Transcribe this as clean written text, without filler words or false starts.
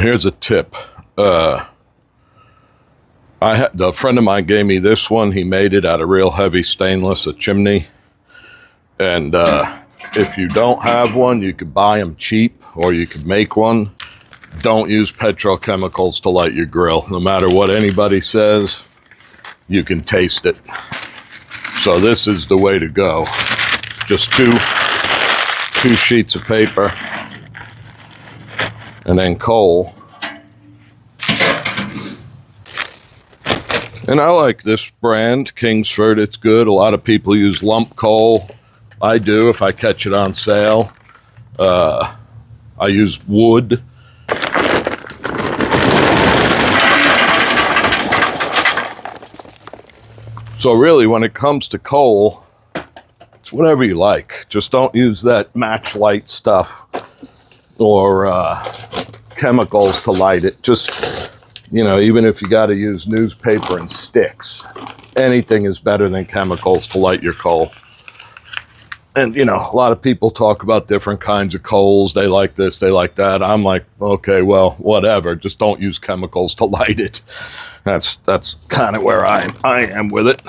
Here's a tip. A friend of mine gave me this one. He made it out of real heavy stainless, a Chimney. And if you don't have one, you could buy them cheap, or you could make one. Don't use petrochemicals to light your grill. No matter what anybody says, you can taste it. So this is the way to go. Just two sheets of paper, and then coal. And I like this brand, Kingsford. It's good. A lot of people use lump coal. I do if I catch it on sale. I use wood. So really, when it comes to coal, it's whatever you like. Just don't use that match light stuff or chemicals to light it. Just, you know, even if you got to use newspaper and sticks, anything is better than chemicals to light your coal. And, you know, a lot of people talk about different kinds of coals. They like this, they like that. I'm like, okay, well, whatever. Just don't use chemicals to light it. That's kind of where I am with it.